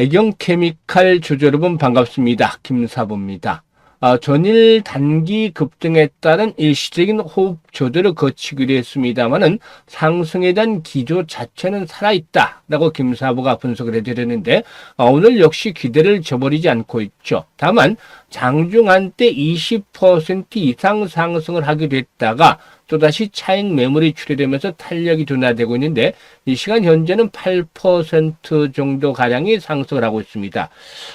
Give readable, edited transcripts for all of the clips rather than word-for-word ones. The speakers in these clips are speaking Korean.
애경케미칼 주주 여러분 반갑습니다. 김사부입니다. 전일 단기 급등에 따른 일시적인 호흡 조절을 거치기로 했습니다만은 상승에 대한 기조 자체는 살아있다라고 김사부가 분석을 해드렸는데 오늘 역시 기대를 저버리지 않고 있죠. 다만 장중 한때 20% 이상 상승을 하게 됐다가 또다시 차익 매물이 출회되면서 탄력이 둔화되고 있는데 이 시간 현재는 8% 정도 가량이 상승을 하고 있습니다.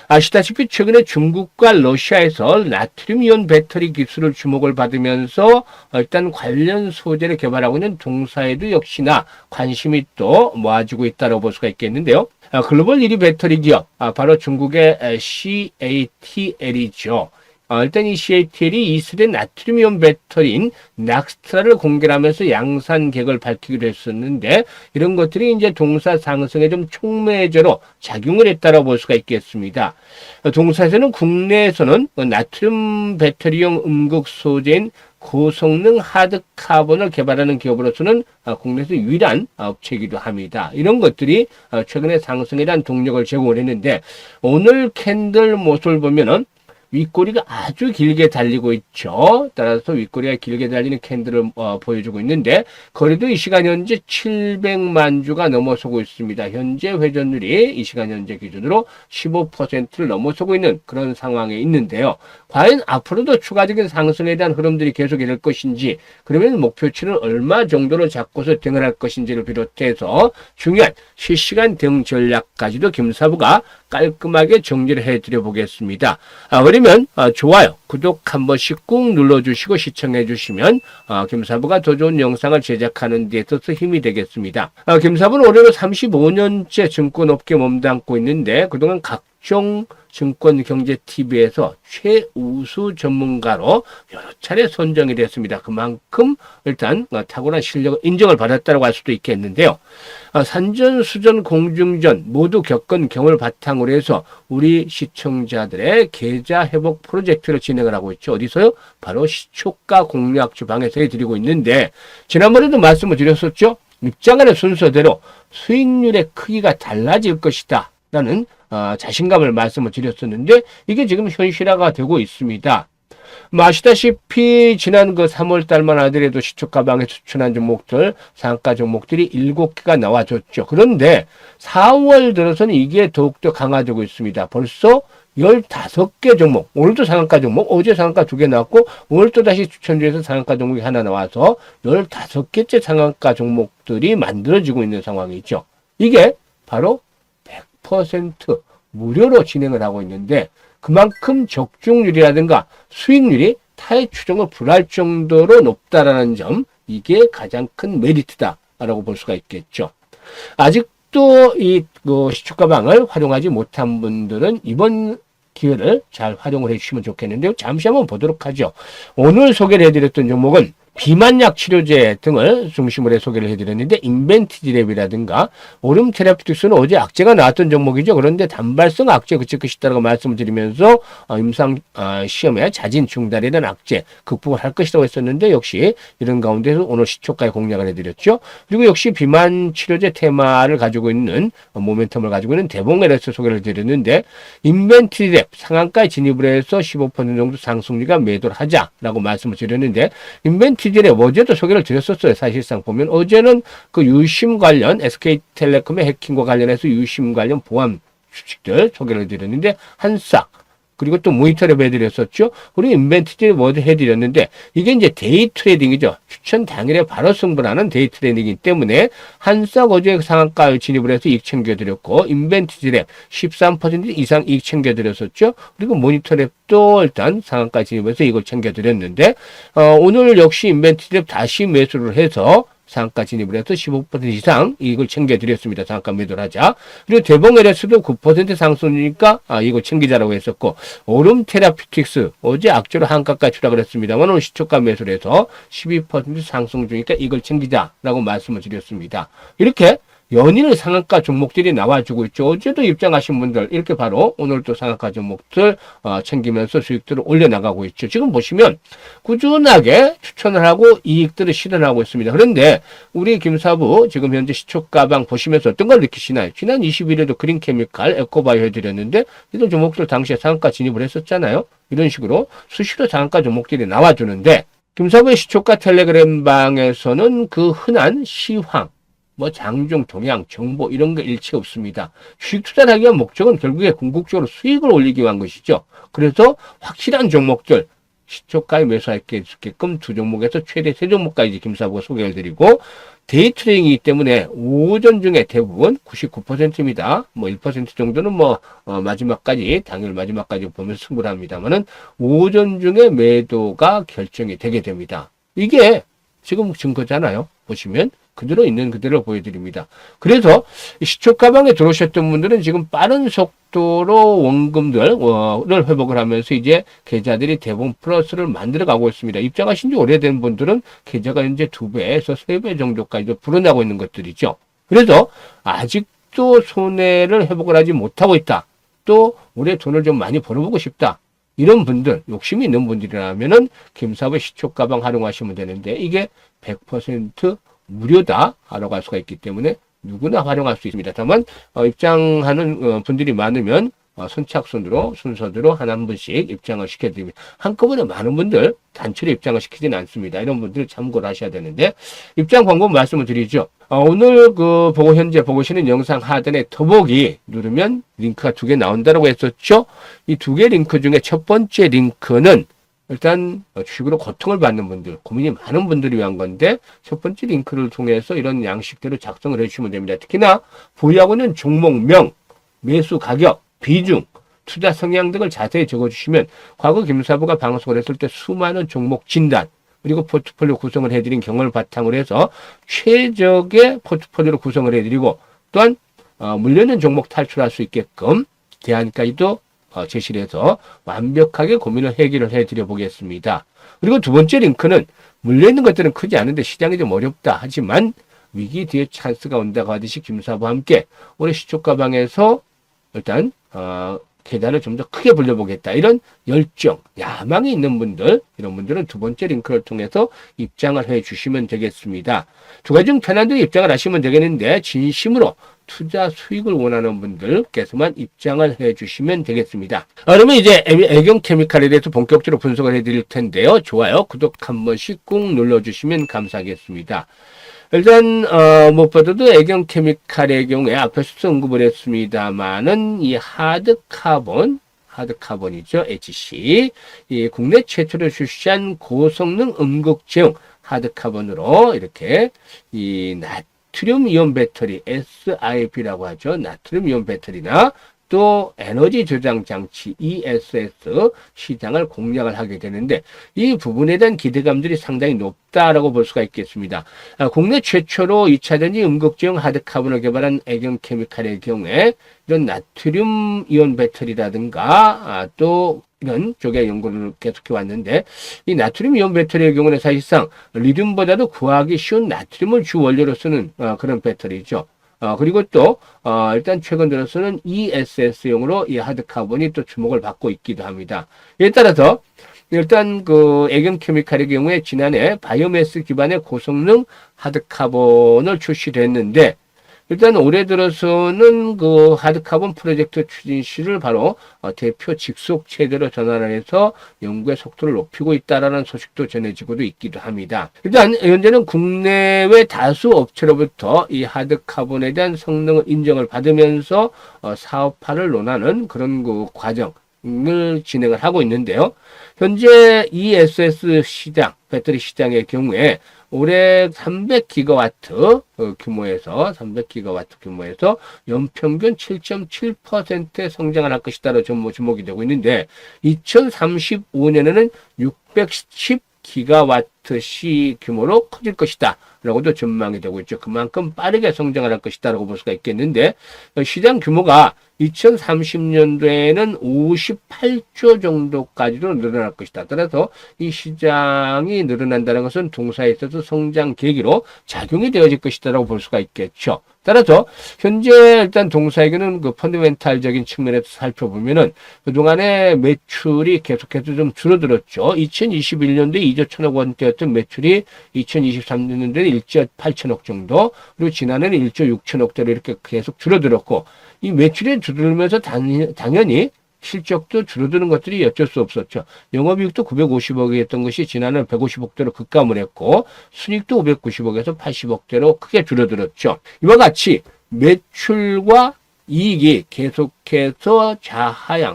아시다시피 최근에 중국과 러시아에서 나트륨 이온 배터리 기술을 주목을 받으면서 일단 관련 소재를 개발하고 있는 동사에도 역시나 관심이 또 모아지고 있다고 볼 수가 있겠는데요. 글로벌 1위 배터리 기업 바로 중국의 CATL이죠. 일단 이 CATL이 2세대 나트륨이온 배터리인 낙스트라를 공개하면서 양산 계획을 밝히기로 했었는데 이런 것들이 이제 동사 상승에 좀 촉매제로 작용을 했다고 볼 수가 있겠습니다. 동사에서는 국내에서는 나트륨 배터리용 음극 소재인 고성능 하드카본을 개발하는 기업으로서는 국내에서 유일한 업체이기도 합니다. 이런 것들이 최근에 상승에 대한 동력을 제공을 했는데 오늘 캔들 모습을 보면은 윗꼬리가 아주 길게 달리고 있죠. 따라서 윗꼬리가 길게 달리는 캔들을 보여주고 있는데 거래도 이 시간 현재 700만 주가 넘어서고 있습니다. 현재 회전율이 이 시간 현재 기준으로 15%를 넘어서고 있는 그런 상황에 있는데요. 과연 앞으로도 추가적인 상승에 대한 흐름들이 계속이 될 것인지 그러면 목표치는 얼마 정도로 잡고서 대응을 할 것인지를 비롯해서 중요한 실시간 대응 전략까지도 김사부가 깔끔하게 정리를 해드려 보겠습니다. 그러면 좋아요, 구독 한 번씩 꾹 눌러주시고 시청해 주시면 김사부가 더 좋은 영상을 제작하는 데 있어서 힘이 되겠습니다. 김사부는 올해로 35년째 증권업계에 몸담고 있는데 그동안 각종 증권경제TV에서 최우수 전문가로 여러 차례 선정이 됐습니다. 그만큼 일단 탁월한 실력을 인정을 받았다고 할 수도 있겠는데요. 산전수전 공중전 모두 겪은 경험을 바탕으로 해서 우리 시청자들의 계좌 회복 프로젝트를 진행을 하고 있죠. 어디서요? 바로 시초가 공략 주방에서 해드리고 있는데 지난번에도 말씀을 드렸었죠. 입장하는 순서대로 수익률의 크기가 달라질 것이다 라는 자신감을 말씀을 드렸었는데 이게 지금 현실화가 되고 있습니다. 아시다시피 지난 3월 달만 하더라도 시초가방에 추천한 종목들, 상한가 종목들이 7개가 나와줬죠. 그런데 4월 들어서는 이게 더욱더 강화되고 있습니다. 벌써 15개 종목, 오늘도 상한가 종목, 어제 상한가 2개 나왔고 오늘 또 다시 추천주에서 상한가 종목이 하나 나와서 15개째 상한가 종목들이 만들어지고 있는 상황이죠. 이게 바로 100% 무료로 진행을 하고 있는데 그만큼 적중률이라든가 수익률이 타의 추정을 불할 정도로 높다라는 점, 이게 가장 큰 메리트다라고 볼 수가 있겠죠. 아직도 이 시초가방을 활용하지 못한 분들은 이번 기회를 잘 활용을 해주시면 좋겠는데요. 잠시 한번 보도록 하죠. 오늘 소개를 해드렸던 종목은 비만약 치료제 등을 중심으로 소개를 해드렸는데 인벤티지랩이라든가 오름 테라피틱스는 어제 악재가 나왔던 종목이죠. 그런데 단발성 악재 그칠 것이다라고 말씀을 드리면서 임상 시험에 자진 중단이라는 악재 극복을 할 것이라고 했었는데 역시 이런 가운데서 오늘 시초가에 공략을 해드렸죠. 그리고 역시 비만 치료제 테마를 가지고 있는 모멘텀을 가지고 있는 대봉에서 소개를 드렸는데 인벤티지랩 상한가에 진입을 해서 15% 정도 상승률가 매도를 하자라고 말씀을 드렸는데 인벤티지랩 어제도 소개를 드렸었어요. 사실상 보면 어제는 그 유심 관련 SK텔레콤의 해킹과 관련해서 유심 관련 보안 주식들 소개를 드렸는데 한싹 그리고 또 모니터랩 해드렸었죠. 그리고 인벤티지랩 어제 해드렸는데 이게 이제 데이 트레이딩이죠. 추천 당일에 바로 승부하는 데이 트레이딩이기 때문에 한싹 어제 상한가를 진입을 해서 이익 챙겨드렸고 인벤티지랩 13% 이상 이익 챙겨드렸었죠. 그리고 모니터랩도 일단 상한가 진입해서 이걸 챙겨드렸는데 오늘 역시 인벤티지랩 다시 매수를 해서 상한가 진입을 해서 15% 이상 이익을 챙겨드렸습니다. 상한가 매도를 하자. 그리고 대봉LS도 9% 상승이니까 이걸 챙기자라고 했었고 오름 테라피틱스 어제 악재로 한가까지 추락을 했습니다만 오늘 시초가 매수를 해서 12% 상승 중이니까 이걸 챙기자라고 말씀을 드렸습니다. 이렇게 연일 상한가 종목들이 나와주고 있죠. 어제도 입장하신 분들 이렇게 바로 오늘 또 상한가 종목들 챙기면서 수익들을 올려나가고 있죠. 지금 보시면 꾸준하게 추천을 하고 이익들을 실현하고 있습니다. 그런데 우리 김사부 지금 현재 시초가방 보시면서 어떤 걸 느끼시나요? 지난 21일에도 그린케미칼, 에코바이오 해드렸는데 이런 종목들 당시에 상한가 진입을 했었잖아요. 이런 식으로 수시로 상한가 종목들이 나와주는데 김사부의 시초가 텔레그램 방에서는 그 흔한 시황, 뭐 장중, 동향, 정보 이런 게 일체 없습니다. 주식 투자를 하기 위한 목적은 결국에 궁극적으로 수익을 올리기 위한 것이죠. 그래서 확실한 종목들, 시초가에 매수할 게 있게끔 두 종목에서 최대 세 종목까지 김사부가 소개를 드리고 데이 트레이딩이기 때문에 오전 중에 대부분 99%입니다. 뭐 1% 정도는 마지막까지 당일 마지막까지 보면 승부를 합니다만은 오전 중에 매도가 결정이 되게 됩니다. 이게 지금 증거잖아요. 보시면 그대로 있는 그대로 보여드립니다. 그래서 시초가방에 들어오셨던 분들은 지금 빠른 속도로 원금들을 회복을 하면서 이제 계좌들이 대부분 플러스를 만들어가고 있습니다. 입장하신 지 오래된 분들은 계좌가 이제 2배에서 3배 정도까지 불어나고 있는 것들이죠. 그래서 아직도 손해를 회복을 하지 못하고 있다. 또 올해 돈을 좀 많이 벌어보고 싶다. 이런 분들, 욕심이 있는 분들이라면은 김사부의 시초가방 활용하시면 되는데 이게 100% 무료다 하러 할 수가 있기 때문에 누구나 활용할 수 있습니다. 다만 입장하는 분들이 많으면 선착순으로 순서대로 한 분씩 입장을 시켜드립니다. 한꺼번에 많은 분들 단체로 입장을 시키지는 않습니다. 이런 분들 참고를 하셔야 되는데 입장 방법 말씀을 드리죠. 오늘 현재 보고 계시는 영상 하단에 더보기 누르면 링크가 2개 나온다고 했었죠. 이 2개 링크 중에 첫 번째 링크는 일단 주식으로 고통을 받는 분들, 고민이 많은 분들을 위한 건데 첫 번째 링크를 통해서 이런 양식대로 작성을 해주시면 됩니다. 특히나 보유하고는 종목명, 매수 가격, 비중, 투자 성향 등을 자세히 적어주시면 과거 김사부가 방송을 했을 때 수많은 종목 진단 그리고 포트폴리오 구성을 해드린 경험을 바탕으로 해서 최적의 포트폴리오를 구성을 해드리고 또한 물려있는 종목 탈출할 수 있게끔 대안까지도 제시를 해서 완벽하게 고민을 해결을 해드려 보겠습니다. 그리고 두 번째 링크는 물려있는 것들은 크지 않은데 시장이 좀 어렵다 하지만 위기 뒤에 찬스가 온다고 하듯이 김사부와 함께 올해 시초가방에서 일단 계단을 좀 더 크게 불려보겠다. 이런 열정, 야망이 있는 분들, 이런 분들은 두 번째 링크를 통해서 입장을 해 주시면 되겠습니다. 두 가지 중 편한 대로 입장을 하시면 되겠는데 진심으로 투자 수익을 원하는 분들께서만 입장을 해 주시면 되겠습니다. 그러면 이제 애경 케미칼에 대해서 본격적으로 분석을 해 드릴 텐데요. 좋아요, 구독 한 번씩 꾹 눌러주시면 감사하겠습니다. 일단 무엇보다도 애경 케미칼의 경우에 앞에서도 언급을 했습니다만은 이 하드카본이죠. HC. 이 국내 최초로 출시한 고성능 음극제형 하드카본으로 이렇게 이 나트륨 이온 배터리 SIB라고 하죠. 나트륨 이온 배터리나 또 에너지 저장 장치 ESS 시장을 공략을 하게 되는데 이 부분에 대한 기대감들이 상당히 높다라고 볼 수가 있겠습니다. 국내 최초로 2차전지 음극제형 하드카본을 개발한 애경 케미칼의 경우에 이런 나트륨 이온 배터리라든가 또 이런 쪽의 연구를 계속해 왔는데 이 나트륨 이온 배터리의 경우는 사실상 리튬보다도 구하기 쉬운 나트륨을 주 원료로 쓰는 그런 배터리죠. 그리고 또 일단 최근 들어서는 ESS용으로 이 하드카본이 또 주목을 받고 있기도 합니다. 이에 따라서 일단 애경 케미칼의 경우에 지난해 바이오매스 기반의 고성능 하드카본을 출시를 했는데 일단 올해 들어서는 하드카본 프로젝트 추진실을 바로 대표 직속 체제로 전환을 해서 연구의 속도를 높이고 있다라는 소식도 전해지고도 있기도 합니다. 일단 현재는 국내외 다수 업체로부터 이 하드카본에 대한 성능을 인정을 받으면서 사업화를 논하는 그런 과정을 진행을 하고 있는데요. 현재 ESS 시장, 배터리 시장의 경우에 올해 300기가와트 규모에서 연평균 7.7%의 성장을 할 것이다로 주목이 되고 있는데 2035년에는 610기가와트 넥스트 C 규모로 커질 것이다 라고도 전망이 되고 있죠. 그만큼 빠르게 성장을 할 것이다 라고 볼 수가 있겠는데, 시장 규모가 2030년도에는 58조 정도까지로 늘어날 것이다. 따라서 이 시장이 늘어난다는 것은 동사에 있어서 성장 계기로 작용이 되어질 것이다라고 볼 수가 있겠죠. 따라서 현재 일단 동사에게는 그 펀더멘탈적인 측면에서 살펴보면은 그동안에 매출이 계속해서 좀 줄어들었죠. 2021년도에 2조 1천억 원대였던 매출이 2023년도에 1조 8천억 정도, 그리고 지난해는 1조 6천억대로 이렇게 계속 줄어들었고, 이 매출이 줄어들면서 당연히 실적도 줄어드는 것들이 어쩔 수 없었죠. 영업이익도 950억이었던 것이 지난해 150억대로 급감을 했고, 순이익도 590억에서 80억대로 크게 줄어들었죠. 이와 같이 매출과 이익이 계속해서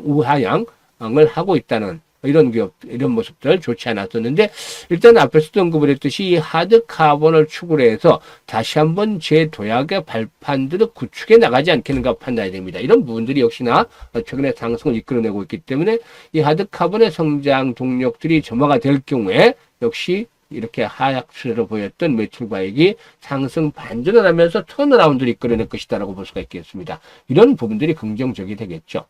우하향을 하고 있다는 이런 기업, 이런 모습들 좋지 않았었는데, 일단 앞에서도 언급을 했듯이 이 하드 카본을 축으로 해서 다시 한번 재도약의 발판들을 구축해 나가지 않겠는가 판단이 됩니다. 이런 부분들이 역시나 최근에 상승을 이끌어내고 있기 때문에 이 하드 카본의 성장 동력들이 점화가 될 경우에 역시 이렇게 하락 추세로 보였던 매출과익이 상승 반전을 하면서 턴어라운드를 이끌어낼 것이다라고 볼 수가 있겠습니다. 이런 부분들이 긍정적이 되겠죠.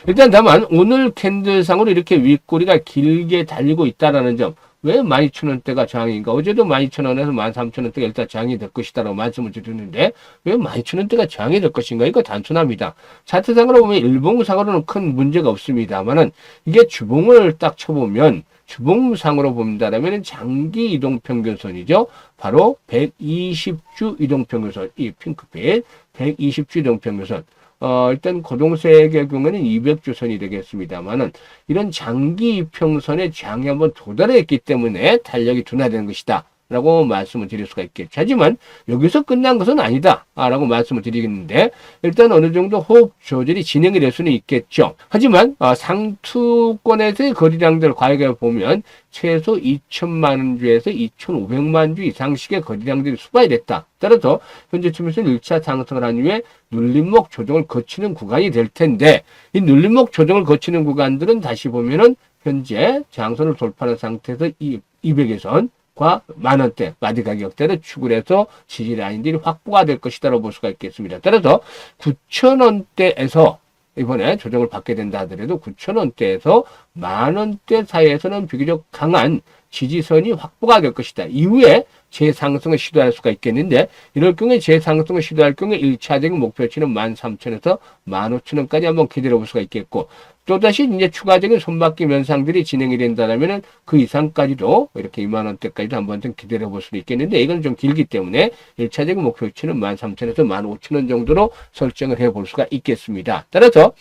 일단 다만 오늘 캔들상으로 이렇게 윗꼬리가 길게 달리고 있다라는 점, 왜 12,000원대가 저항인가? 어제도 12,000원에서 13,000원대가 일단 저항이 될 것이다라고 말씀을 드렸는데, 왜 12,000원대가 저항이 될 것인가? 이거 단순합니다. 차트상으로 보면 일봉상으로는 큰 문제가 없습니다만은, 이게 주봉을 딱 쳐보면 주봉상으로 본다라면 장기 이동평균선이죠. 바로 120주 이동평균선, 이 핑크빛 120주 이동평균선. 일단 고동색의 경우에는 200주선이 되겠습니다만은, 이런 장기 이평선에 장이 한번 도달했기 때문에 탄력이 둔화되는 것이다 라고 말씀을 드릴 수가 있겠죠. 하지만 여기서 끝난 것은 아니다 라고 말씀을 드리겠는데, 일단 어느 정도 호흡 조절이 진행이 될 수는 있겠죠. 하지만 상투권에서의 거래량들 과거에 보면 최소 2천만 주에서 2,500만 주 이상씩의 거래량들이 수반이 됐다. 따라서 현재쯤에서는 1차 상승을 한 이후에 눌림목 조정을 거치는 구간이 될 텐데, 이 눌림목 조정을 거치는 구간들은 다시 보면은 현재 장선을 돌파한 상태에서 200에선 과 만원대, 마디 가격대를 축을 해서 지지 라인들이 확보가 될 것이다라고 볼 수가 있겠습니다. 따라서 9,000원대에서 이번에 조정을 받게 된다 하더라도 9,000원대에서 만원대 사이에서는 비교적 강한 지지선이 확보가 될 것이다. 이후에 재상승을 시도할 수가 있겠는데, 이럴 경우에 재상승을 시도할 경우에 1차적인 목표치는 13,000원에서 15,000원까지 한번 기다려 볼 수가 있겠고, 또다시 이제 추가적인 손바뀜 현상들이 진행이 된다면 그 이상까지도 이렇게 2만원대까지도 한번 좀 기다려 볼 수도 있겠는데, 이건 좀 길기 때문에 1차적인 목표치는 13,000원에서 15,000원 정도로 설정을 해 볼 수가 있겠습니다. 따라서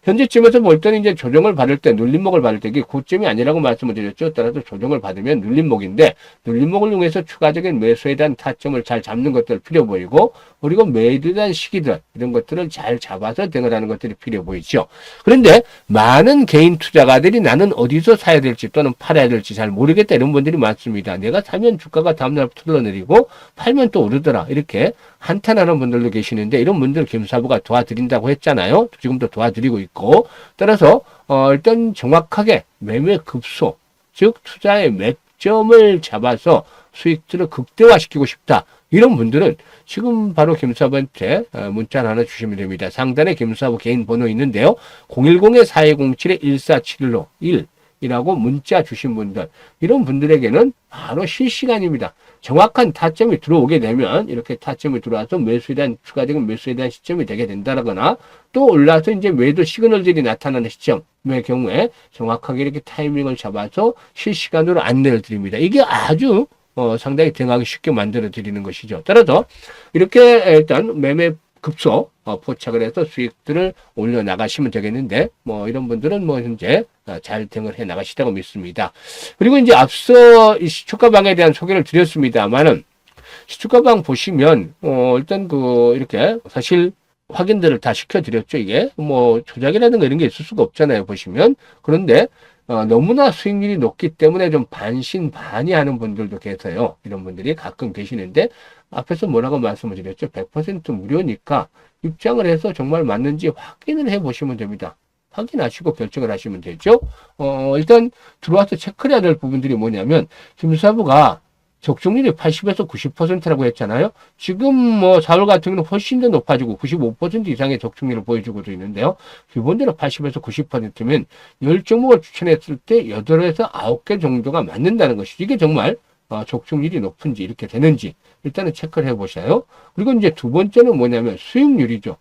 현재쯤에서 볼 때는 이제 조정을 받을 때, 눌림목을 받을 때 이게 고점이 아니라고 말씀을 드렸죠. 따라서 조정을 받으면 눌림목인데, 눌림목을 이용해서 추가적인 매수에 대한 타점을 잘 잡는 것들 필요 보이고, 그리고 매도에 대한 시기들, 이런 것들을 잘 잡아서 대응을 하는 것들이 필요 보이죠. 그런데 많은 개인 투자가들이 나는 어디서 사야 될지 또는 팔아야 될지 잘 모르겠다 이런 분들이 많습니다. 내가 사면 주가가 다음날부터 흘러내리고 팔면 또 오르더라, 이렇게 한탄하는 분들도 계시는데, 이런 분들 김사부가 도와드린다고 했잖아요. 지금도 도와드리고 있고, 따라서 일단 정확하게 매매 급소, 즉 투자의 맥점을 잡아서 수익들을 극대화시키고 싶다, 이런 분들은 지금 바로 김사부한테 문자 하나 주시면 됩니다. 상단에 김사부 개인 번호 있는데요. 010-4207-1471로 1이라고 문자 주신 분들, 이런 분들에게는 바로 실시간입니다. 정확한 타점이 들어오게 되면 이렇게 타점이 들어와서 매수에 대한 추가적인 매수에 대한 시점이 되게 된다거나, 또 올라서 이제 매도 시그널들이 나타나는 시점의 경우에 정확하게 이렇게 타이밍을 잡아서 실시간으로 안내를 드립니다. 이게 아주 상당히 대응하기 쉽게 만들어 드리는 것이죠. 따라서 이렇게 일단 매매 급소 포착을 해서 수익들을 올려 나가시면 되겠는데, 이런 분들은 현재 잘 대응을 해 나가시다고 믿습니다. 그리고 이제 앞서 이 시초가방에 대한 소개를 드렸습니다만은, 시초가방 보시면 일단 이렇게 사실 확인들을 다 시켜드렸죠. 이게 조작이라든가 이런 게 있을 수가 없잖아요, 보시면. 그런데 너무나 수익률이 높기 때문에 좀 반신반의하는 분들도 계세요. 이런 분들이 가끔 계시는데, 앞에서 뭐라고 말씀을 드렸죠? 100% 무료니까 입장을 해서 정말 맞는지 확인을 해 보시면 됩니다. 확인하시고 결정을 하시면 되죠. 일단 들어와서 체크를 해야 될 부분들이 뭐냐면 심사부가 적중률이 80에서 90%라고 했잖아요. 지금 뭐 4월 같은 경우는 훨씬 더 높아지고 95% 이상의 적중률을 보여주고도 있는데요. 기본적으로 80에서 90%면 10종목을 추천했을 때 8에서 9개 정도가 맞는다는 것이죠. 이게 정말 적중률이 높은지 이렇게 되는지 일단은 체크를 해보셔요. 그리고 이제 두 번째는 뭐냐면 수익률이죠.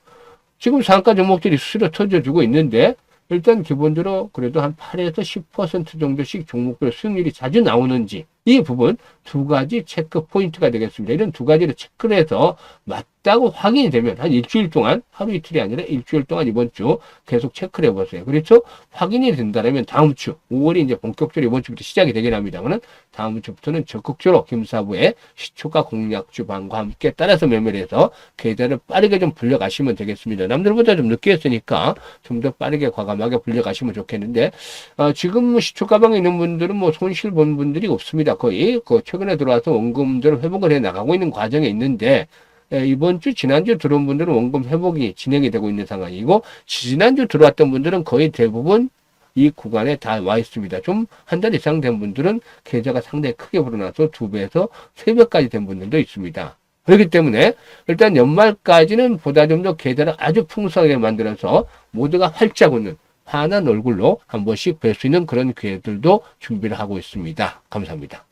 지금 상가 종목들이 수시로 터져주고 있는데 일단 기본적으로 그래도 한 8에서 10% 정도씩 종목별 수익률이 자주 나오는지 이 부분 두 가지 체크 포인트가 되겠습니다. 이런 두 가지를 체크를 해서 맞다고 확인이 되면 한 일주일 동안 하루 이틀이 아니라 일주일 동안 이번 주 계속 체크를 해보세요. 그렇죠? 확인이 된다면 다음 주 5월이 이제 본격적으로 이번 주부터 시작이 되긴 합니다만 다음 주부터는 적극적으로 김사부의 시초가 공략 주방과 함께 따라서 매매를 해서 계좌를 빠르게 좀 불려가시면 되겠습니다. 남들보다 좀 늦게 했으니까 좀 더 빠르게 과감하게 불려가시면 좋겠는데 지금 시초가방에 있는 분들은 뭐 손실 본 분들이 없습니다. 거의 최근에 들어와서 원금들을 회복을 해 나가고 있는 과정에 있는데 이번 주 지난주 들어온 분들은 원금 회복이 진행이 되고 있는 상황이고 지난주 들어왔던 분들은 거의 대부분 이 구간에 다 와 있습니다. 좀 한 달 이상 된 분들은 계좌가 상당히 크게 불어나서 2배에서 3배까지 된 분들도 있습니다. 그렇기 때문에 일단 연말까지는 보다 좀 더 계좌를 아주 풍성하게 만들어서 모두가 활짝 웃는 환한 얼굴로 한 번씩 뵐 수 있는 그런 기회들도 준비를 하고 있습니다. 감사합니다.